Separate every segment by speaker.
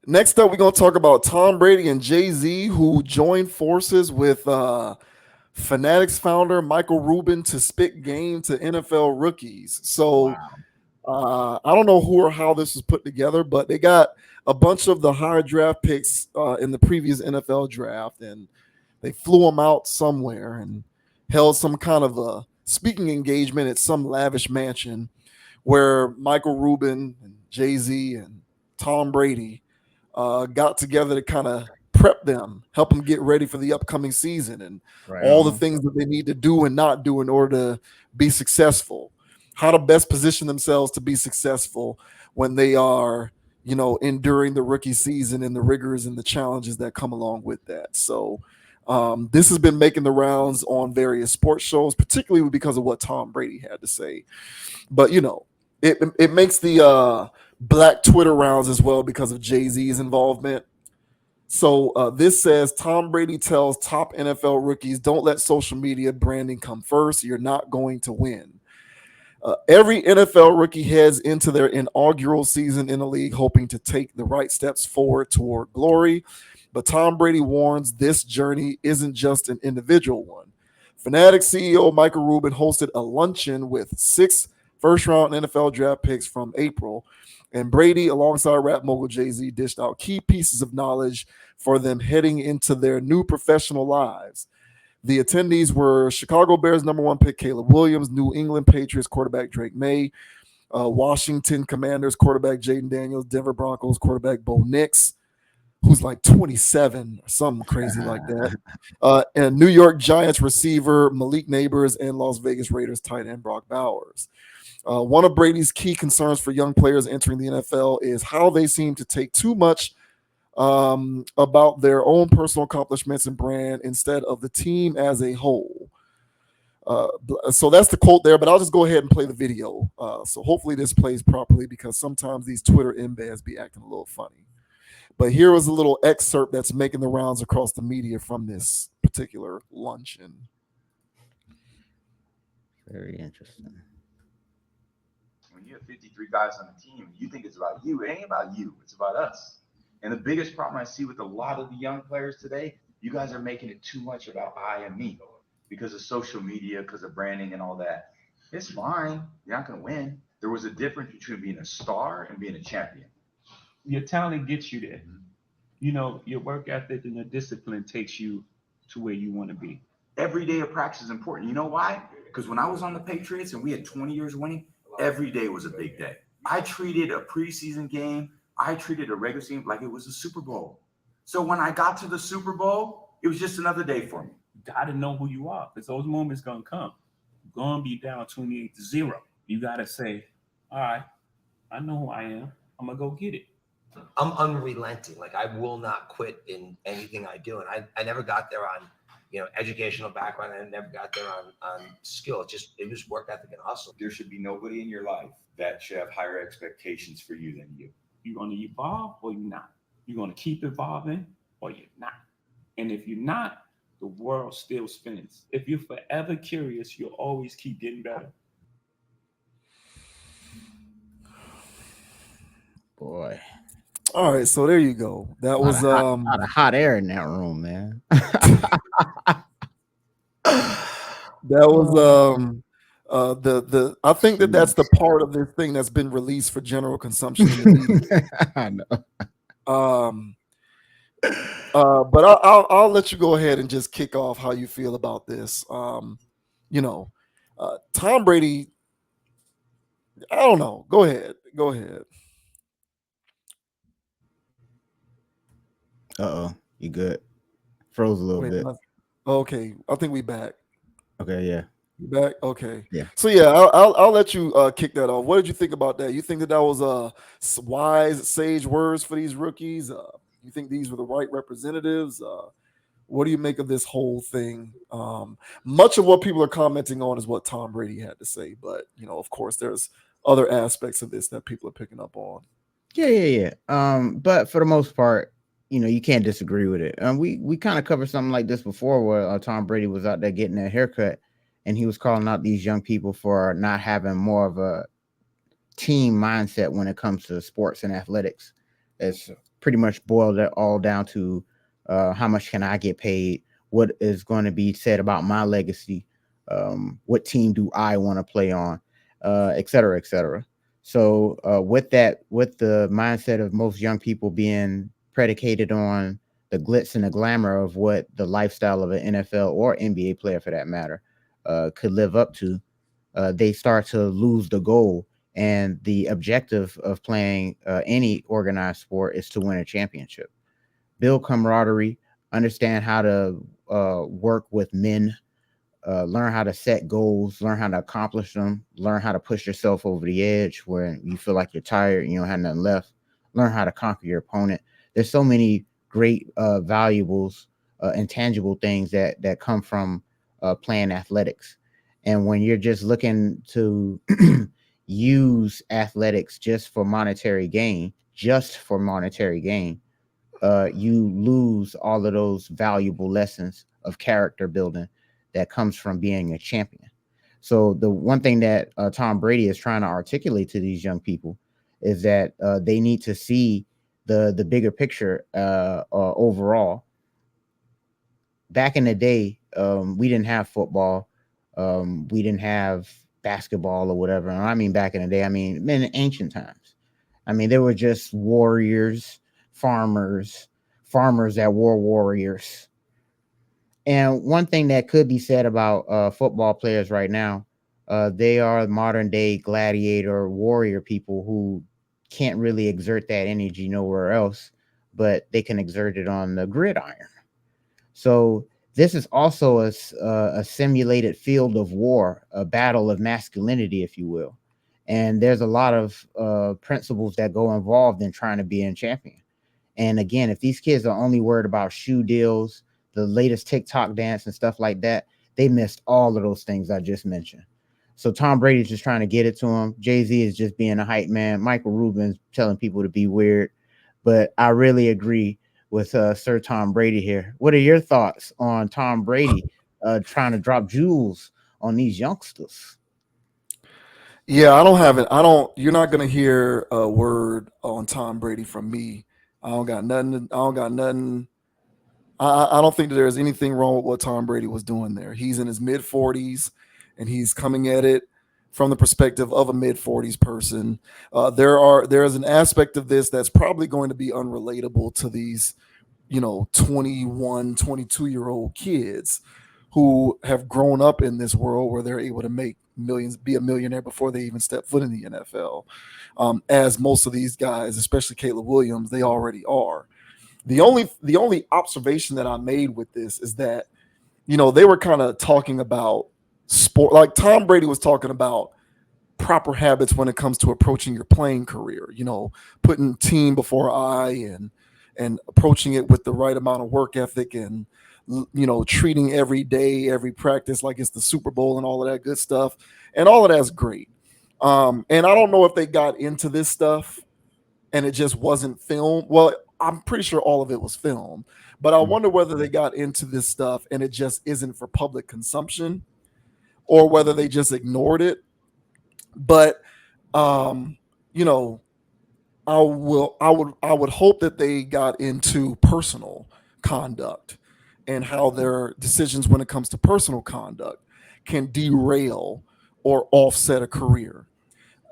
Speaker 1: Next up, we're going to talk about Tom Brady and Jay-Z, who joined forces with Fanatics founder Michael Rubin to spit game to NFL rookies. So
Speaker 2: Wow.
Speaker 1: I don't know who or how this was put together, but they got a bunch of the higher draft picks in the previous NFL draft, and they flew them out somewhere and held some kind of a speaking engagement at some lavish mansion where Michael Rubin and Jay-Z and Tom Brady got together to kind of prep them, help them get ready for the upcoming season and
Speaker 2: Right
Speaker 1: all the
Speaker 2: on.
Speaker 1: things that they need to do and not do in order to be successful. How to best position themselves to be successful when they are, enduring the rookie season and the rigors and the challenges that come along with that. So, this has been making the rounds on various sports shows, particularly because of what Tom Brady had to say. But it makes the black Twitter rounds as well because of Jay-Z's involvement. So this says Tom Brady tells top NFL rookies, don't let social media branding come first. You're not going to win. Every NFL rookie heads into their inaugural season in the league hoping to take the right steps forward toward glory. But Tom Brady warns this journey isn't just an individual one. Fanatics CEO Michael Rubin hosted a luncheon with 6 first-round NFL draft picks from April, and Brady, alongside rap mogul Jay-Z, dished out key pieces of knowledge for them heading into their new professional lives. The attendees were Chicago Bears number one pick Caleb Williams, New England Patriots quarterback Drake May, Washington Commanders quarterback Jaden Daniels, Denver Broncos quarterback Bo Nix, who's like 27 or something crazy like that, and New York Giants receiver Malik Neighbors, and Las Vegas Raiders tight end Brock Bowers. One of Brady's key concerns for young players entering the NFL is how they seem to take too much about their own personal accomplishments and brand instead of the team as a whole. So that's the quote there, but I'll just go ahead and play the video. So hopefully this plays properly because sometimes these Twitter embeds be acting a little funny. But here was a little excerpt that's making the rounds across the media from this particular luncheon.
Speaker 2: Very interesting.
Speaker 3: When you have 53 guys on the team, you think it's about you. It ain't about you. It's about us. And the biggest problem I see with a lot of the young players today, you guys are making it too much about I and me because of social media, because of branding and all that. It's fine. You're not going to win. There was a difference between being a star and being a champion.
Speaker 4: Your talent gets you there. You know, your work ethic and your discipline takes you to where you want to be.
Speaker 3: Every day of practice is important. You know why? Because when I was on the Patriots and we had 20 years winning, every day was a big day. I treated a preseason game, I treated a regular season like it was a Super Bowl. So when I got to the Super Bowl, it was just another day for me.
Speaker 4: You got to know who you are because those moments going to come. You're going to be down 28-0. You got to say, all right, I know who I am. I'm going to go get it.
Speaker 5: I'm unrelenting. Like I will not quit in anything I do. And I never got there on, educational background. I never got there on skill. It was work ethic and hustle.
Speaker 6: There should be nobody in your life that should have higher expectations for you than you.
Speaker 4: You're going to evolve or you're not. You're going to keep evolving or you're not. And if you're not, the world still spins. If you're forever curious, you'll always keep getting better.
Speaker 2: Boy.
Speaker 1: All right, so there you go. That was
Speaker 2: a lot of hot air in that room, man.
Speaker 1: That was the I think that's the part of this thing that's been released for general consumption in the media.
Speaker 2: I know.
Speaker 1: But I'll let you go ahead and just kick off how you feel about this. Tom Brady, I don't know. Go ahead.
Speaker 2: Uh-oh, you good? Froze a little bit.
Speaker 1: Okay, I think we back.
Speaker 2: Okay, yeah.
Speaker 1: You back? Okay.
Speaker 2: Yeah.
Speaker 1: So yeah, I'll let you kick that off. What did you think about that? You think that was wise, sage words for these rookies? You think these were the right representatives? What do you make of this whole thing? Much of what people are commenting on is what Tom Brady had to say, but of course, there's other aspects of this that people are picking up on.
Speaker 2: Yeah. But for the most part, you can't disagree with it. We kind of covered something like this before where Tom Brady was out there getting a haircut and he was calling out these young people for not having more of a team mindset when it comes to sports and athletics. It's pretty much boiled it all down to how much can I get paid? What is going to be said about my legacy? What team do I want to play on? Et cetera, et cetera. So with that, with the mindset of most young people being predicated on the glitz and the glamour of what the lifestyle of an NFL or NBA player, for that matter, could live up to, they start to lose the goal. And the objective of playing any organized sport is to win a championship, build camaraderie, understand how to work with men, learn how to set goals, learn how to accomplish them, learn how to push yourself over the edge where you feel like you're tired, you don't have nothing left, learn how to conquer your opponent. There's so many great valuables, intangible things that come from playing athletics. And when you're just looking to use athletics just for monetary gain, you lose all of those valuable lessons of character building that comes from being a champion. So the one thing that Tom Brady is trying to articulate to these young people is that they need to see the bigger picture overall. Back in the day, we didn't have football, we didn't have basketball or whatever. And I mean back in the day, I mean in ancient times. I mean, there were just warriors, farmers, farmers that were warriors. And one thing that could be said about football players right now, they are modern day gladiator warrior people who can't really exert that energy nowhere else, but they can exert it on the gridiron. So this is also a simulated field of war, a battle of masculinity, if you will. And there's a lot of principles that go involved in trying to be a champion. And again, if these kids are only worried about shoe deals, the latest TikTok dance and stuff like that, they missed all of those things I just mentioned. So Tom Brady's just trying to get it to him. Jay-Z is just being a hype man. Michael Rubin's telling people to be weird. But I really agree with Sir Tom Brady here. What are your thoughts on Tom Brady trying to drop jewels on these youngsters?
Speaker 1: Yeah, I don't have it. I don't. You're not gonna hear a word on Tom Brady from me. I don't got nothing. I don't got nothing. I don't think that there's anything wrong with what Tom Brady was doing there. He's in his mid 40s, and he's coming at it from the perspective of a mid 40s person. There is an aspect of this that's probably going to be unrelatable to these 21, 22-year-old kids who have grown up in this world where they're able to make millions, be a millionaire before they even step foot in the NFL. As most of these guys, especially Caleb Williams, they already are. The only observation that I made with this is that they were kind of talking about sport, like Tom Brady was talking about proper habits when it comes to approaching your playing career. Putting team before I and approaching it with the right amount of work ethic and treating every day, every practice like it's the Super Bowl and all of that good stuff. And all of that's great. And I don't know if they got into this stuff and it just wasn't filmed. Well, I'm pretty sure all of it was filmed, but I wonder whether they got into this stuff and it just isn't for public consumption or whether they just ignored it. But um, you know, I would hope that they got into personal conduct and how their decisions when it comes to personal conduct can derail or offset a career.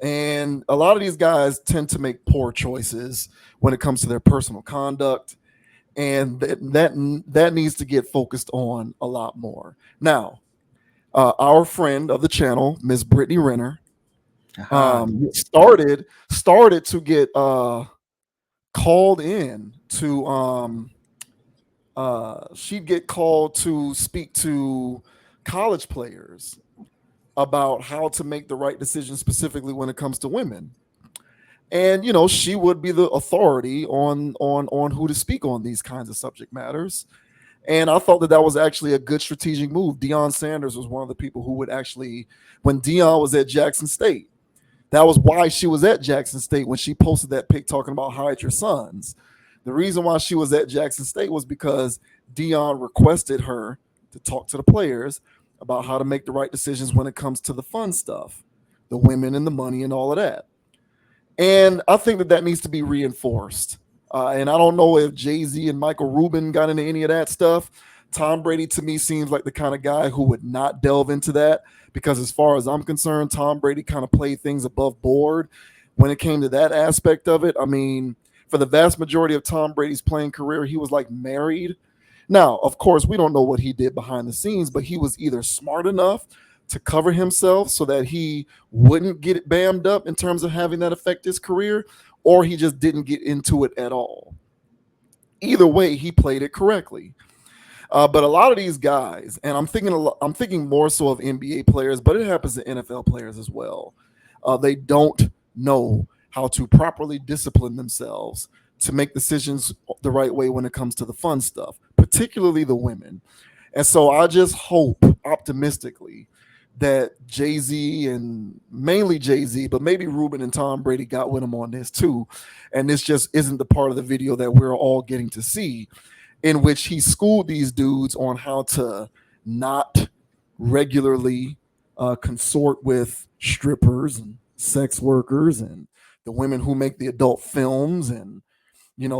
Speaker 1: And a lot of these guys tend to make poor choices when it comes to their personal conduct, and that needs to get focused on a lot more. Now, our friend of the channel, Miss Brittany Renner,
Speaker 2: Aha.
Speaker 1: started to get called in to she'd get called to speak to college players about how to make the right decision specifically when it comes to women. And she would be the authority on who to speak on these kinds of subject matters. And I thought that was actually a good strategic move. Deion Sanders was one of the people who would actually, when Deion was at Jackson State, that was why she was at Jackson State when she posted that pic talking about hide your sons. The reason why she was at Jackson State was because Deion requested her to talk to the players about how to make the right decisions when it comes to the fun stuff, the women and the money and all of that. And I think that needs to be reinforced And I don't know if Jay-Z and Michael Rubin got into any of that stuff. Tom Brady to me seems like the kind of guy who would not delve into that because, as far as I'm concerned, Tom Brady kind of played things above board when it came to that aspect of it. I mean, for the vast majority of Tom Brady's playing career, he was like married. Now, of course, we don't know what he did behind the scenes, but he was either smart enough to cover himself so that he wouldn't get it bammed up in terms of having that affect his career, or he just didn't get into it at all. Either way, he played it correctly. But a lot of these guys, and I'm thinking more so of NBA players, but it happens to NFL players as well. They don't know how to properly discipline themselves to make decisions the right way when it comes to the fun stuff, particularly the women. And so I just hope optimistically that Jay Z, and mainly Jay Z, but maybe Ruben and Tom Brady got with him on this too. And this just isn't the part of the video that we're all getting to see, in which he schooled these dudes on how to not regularly consort with strippers and sex workers and the women who make the adult films, and the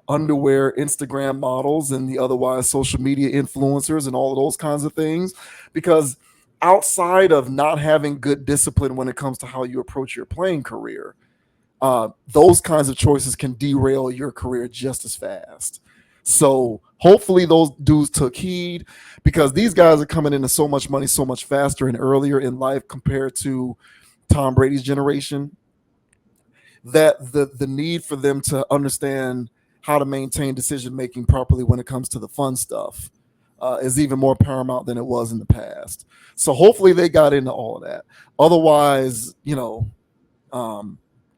Speaker 1: underwear Instagram models and the otherwise social media influencers and all of those kinds of things. Because outside of not having good discipline when it comes to how you approach your playing career, those kinds of choices can derail your career just as fast. So hopefully those dudes took heed, because these guys are coming into so much money so much faster and earlier in life compared to Tom Brady's generation, that the need for them to understand how to maintain decision making properly when it comes to the fun stuff is even more paramount than it was in the past. So hopefully they got into all of that. Otherwise,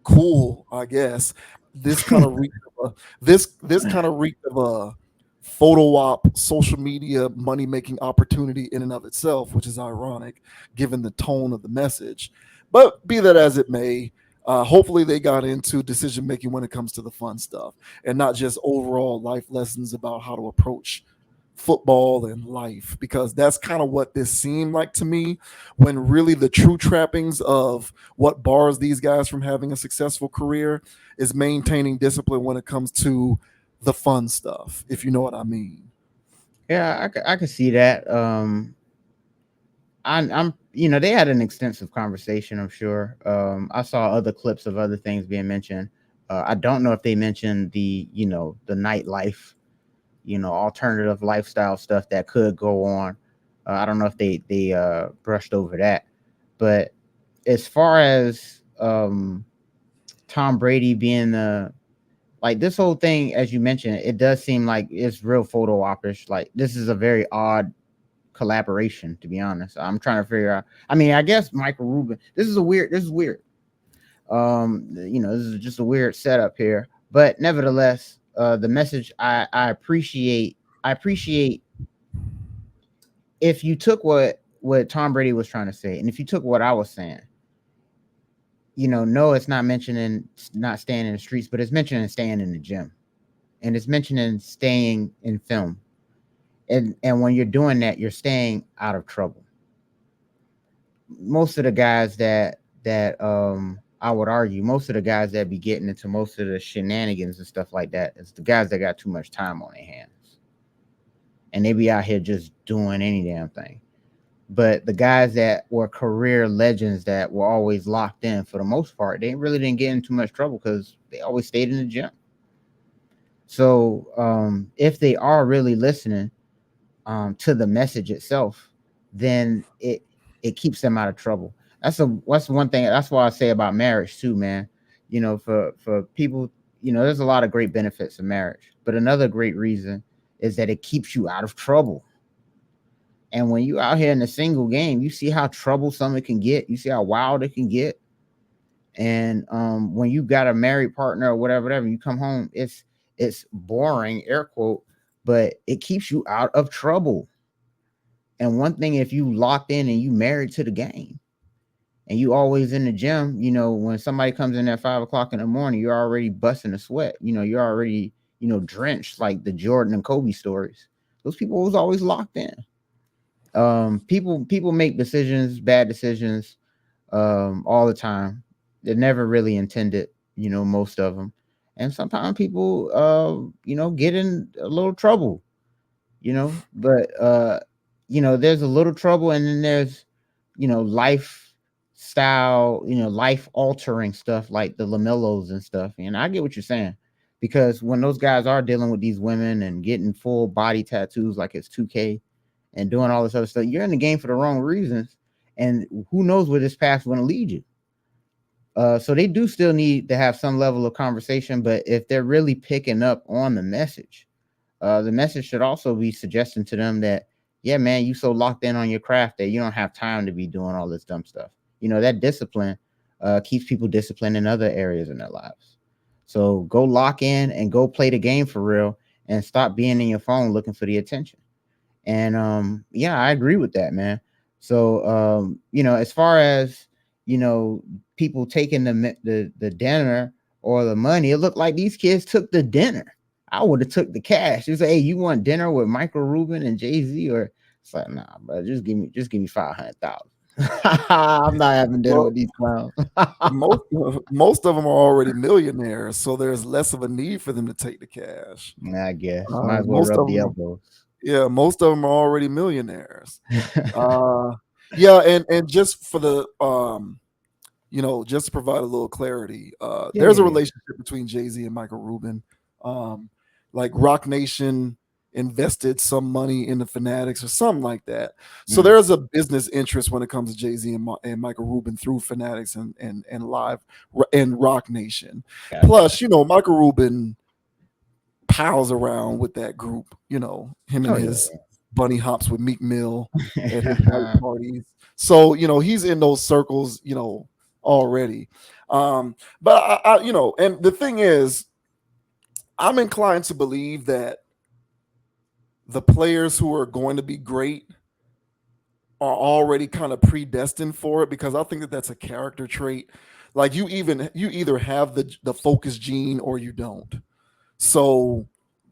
Speaker 1: cool, I guess. This kind of reeked of this kind of reeked of a photo op social media money making opportunity in and of itself, which is ironic given the tone of the message. But be that as it may, hopefully they got into decision making when it comes to the fun stuff and not just overall life lessons about how to approach football and life, because that's kind of what this seemed like to me, when really the true trappings of what bars these guys from having a successful career is maintaining discipline when it comes to the fun stuff, if you know what I mean.
Speaker 2: Yeah, I could see that. I'm they had an extensive conversation, I'm sure. I saw other clips of other things being mentioned. I don't know if they mentioned the nightlife, alternative lifestyle stuff that could go on. I don't know if they brushed over that. But as far as Tom Brady being like this whole thing, as you mentioned, it does seem like it's real photo opish. Like this is a very odd collaboration, to be honest. I'm trying to figure out. I mean, I guess Michael Rubin. This is weird. This is just a weird setup here. But nevertheless, the message I appreciate. I appreciate if you took what Tom Brady was trying to say, and if you took what I was saying. No, it's not mentioning not staying in the streets, but it's mentioning staying in the gym, and it's mentioning staying in film. And when you're doing that, you're staying out of trouble. Most of the guys that I would argue, most of the guys that be getting into most of the shenanigans and stuff like that, is the guys that got too much time on their hands, and they be out here just doing any damn thing. But the guys that were career legends that were always locked in, for the most part, they really didn't get in too much trouble because they always stayed in the gym. So if they are really listening to the message itself, then it keeps them out of trouble. That's one thing. That's why I say about marriage too, man. For people, there's a lot of great benefits of marriage, but another great reason is that it keeps you out of trouble. And when you out here in a single game, you see how troublesome it can get. You see how wild it can get. And when you got a married partner or whatever, you come home, it's boring, air quote, but it keeps you out of trouble. And one thing, if you locked in and you married to the game, and you always in the gym, when somebody comes in at 5 o'clock in the morning, you're already busting a sweat. You're already, drenched, like the Jordan and Kobe stories. Those people was always locked in. People make decisions, bad decisions, all the time. They're never really intended, most of them. And sometimes people, get in a little trouble, but there's a little trouble, and then there's lifestyle, life altering stuff like the lamellos and stuff. And I get what you're saying, because when those guys are dealing with these women and getting full body tattoos like it's 2K and doing all this other stuff, you're in the game for the wrong reasons, and who knows where this path's going to lead you. So they do still need to have some level of conversation, but if they're really picking up on the message should also be suggesting to them that, yeah, man, you so locked in on your craft that you don't have time to be doing all this dumb stuff. That discipline keeps people disciplined in other areas in their lives. So go lock in and go play the game for real, and stop being in your phone looking for the attention. And yeah, I agree with that, man. So as far as people taking the dinner or the money, it looked like these kids took the dinner. I would have took the cash. It's like, hey, you want dinner with Michael Rubin and Jay-Z? Or it's like, nah, bro, just give me 500,000. I'm not having dinner
Speaker 1: Well,
Speaker 2: with these clowns.
Speaker 1: most of them are already millionaires, so there's less of a need for them to take the cash.
Speaker 2: I guess might as well
Speaker 1: Most
Speaker 2: rub
Speaker 1: of
Speaker 2: the
Speaker 1: them,
Speaker 2: elbows.
Speaker 1: yeah, most of them are already millionaires. Uh, yeah, and just for the just to provide a little clarity,
Speaker 2: Yeah,
Speaker 1: there's
Speaker 2: yeah,
Speaker 1: a
Speaker 2: yeah.
Speaker 1: relationship between Jay-Z and Michael Rubin. Um, like Rock Nation invested some money in the Fanatics or something like that. So
Speaker 2: Mm,
Speaker 1: there's a business interest when it comes to Jay-Z and Michael Rubin through Fanatics and Live and Rock Nation.
Speaker 2: gotcha.
Speaker 1: Plus, Michael Rubin pals around with that group, him and
Speaker 2: Oh
Speaker 1: his bunny hops with Meek Mill at his white
Speaker 2: yeah.
Speaker 1: parties. So, he's in those circles, already. But and the thing is, I'm inclined to believe that the players who are going to be great are already kind of predestined for it, because I think that that's a character trait. Like you either have the focus gene or you don't. So,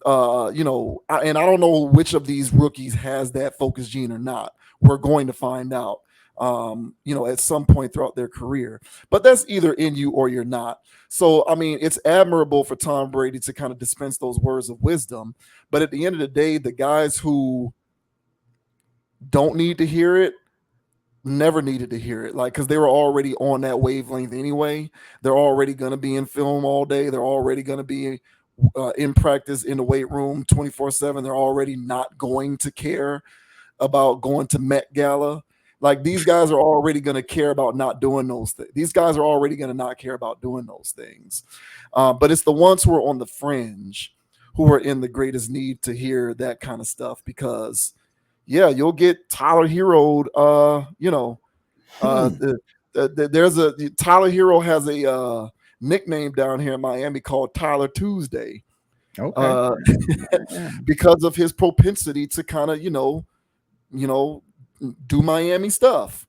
Speaker 1: and I don't know which of these rookies has that focus gene or not. We're going to find out, at some point throughout their career. But that's either in you or you're not. So, I mean, it's admirable for Tom Brady to kind of dispense those words of wisdom. But at the end of the day, the guys who don't need to hear it never needed to hear it, like, because they were already on that wavelength anyway. They're already going to be in film all day. They're already going to be in practice in the weight room 24/7. They're already not going to care about going to Met Gala. Like, these guys are already going to care about not doing those things. These guys are already going to not care about doing those things. But it's the ones who are on the fringe who are in the greatest need to hear that kind of stuff, because yeah, you'll get Tyler Hero.
Speaker 2: Hmm.
Speaker 1: There's a Tyler Hero has a nickname down here in Miami called Tyler Tuesday,
Speaker 2: Okay.
Speaker 1: uh,
Speaker 2: Yeah.
Speaker 1: because of his propensity to kind of you know do Miami stuff.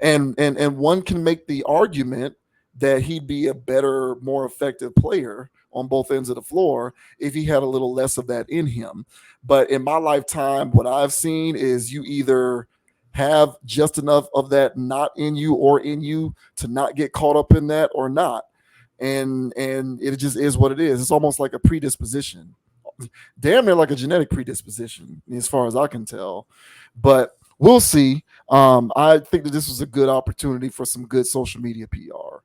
Speaker 1: And one can make the argument that he'd be a better, more effective player on both ends of the floor if he had a little less of that in him. But in my lifetime, what I've seen is you either have just enough of that not in you or in you to not get caught up in that or not. And it just is what it is. It's almost like a predisposition, damn near like a genetic predisposition, as far as I can tell. But we'll see. I think that this was a good opportunity for some good social media PR,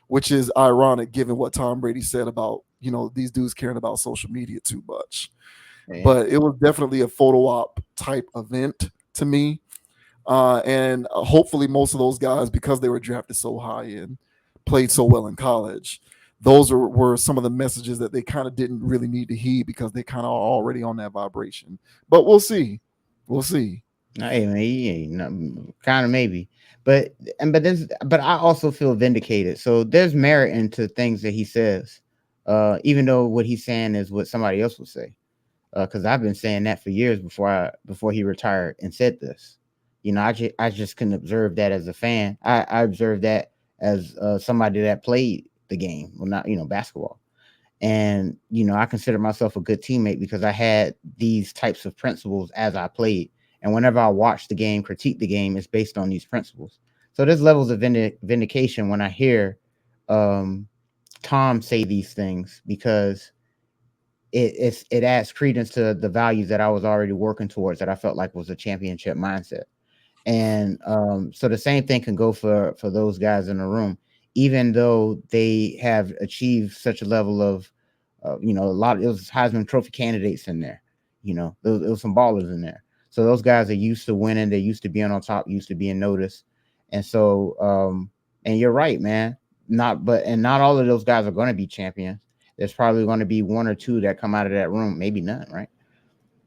Speaker 1: which is ironic given what Tom Brady said about these dudes caring about social media too much.
Speaker 2: Yeah.
Speaker 1: But it was definitely a photo op type event to me, and hopefully most of those guys, because they were drafted so high and played so well in college, those were some of the messages that they kind of didn't really need to heed, because they kind of are already on that vibration. But we'll see. We'll see.
Speaker 2: Hey man, yeah, kind of maybe, but I also feel vindicated. So there's merit into things that he says, even though what he's saying is what somebody else would say. Because I've been saying that for years before he retired and said this. I just couldn't observe that as a fan. I observed that as somebody that played the game, well, not basketball. And I consider myself a good teammate because I had these types of principles as I played, and whenever I watch the game, critique the game, it's based on these principles. So there's levels of vindication when I hear um Tom say these things because it adds credence to the values that I was already working towards, that I felt like was a championship mindset. And so the same thing can go for those guys in the room, even though they have achieved such a level of, a lot. It was Heisman Trophy candidates in there. There was some ballers in there. So those guys are used to winning. They're used to being on top, used to being noticed. And so, and you're right, man. Not all of those guys are going to be champions. There's probably going to be one or two that come out of that room, maybe none, right?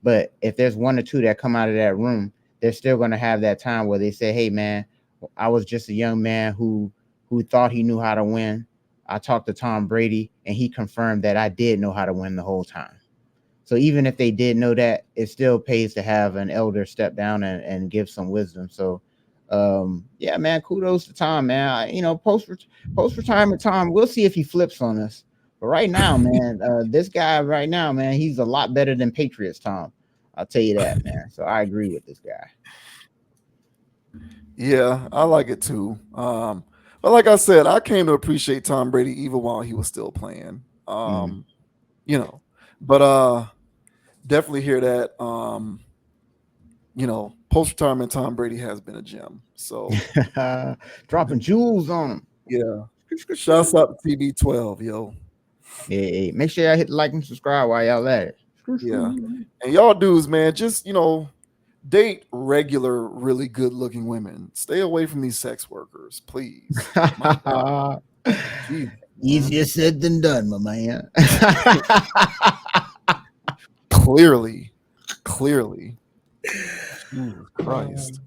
Speaker 2: But if there's one or two that come out of that room, they're still going to have that time where they say, "Hey, man, I was just a young man who thought he knew how to win. I talked to Tom Brady, and he confirmed that I did know how to win the whole time." So even if they did know that, it still pays to have an elder step down and give some wisdom. So, yeah, man, kudos to Tom, man. Post retirement Tom, we'll see if he flips on us. But right now, man, this guy right now, man, he's a lot better than Patriots Tom. I'll tell you that, man. So I agree with this guy.
Speaker 1: Yeah, I like it too. But like I said, I came to appreciate Tom Brady even while he was still playing.
Speaker 2: Mm.
Speaker 1: You know, but definitely hear that. Post retirement Tom Brady has been a gem. So
Speaker 2: Dropping jewels on him.
Speaker 1: yeah, shouts out to TB12, yo.
Speaker 2: Hey, make sure y'all hit like and subscribe while y'all at it.
Speaker 1: Yeah, and y'all dudes, man, just date regular, really good looking women. Stay away from these sex workers, please. My God. Jeez,
Speaker 2: Easier said than done, my man.
Speaker 1: clearly. Jesus Christ.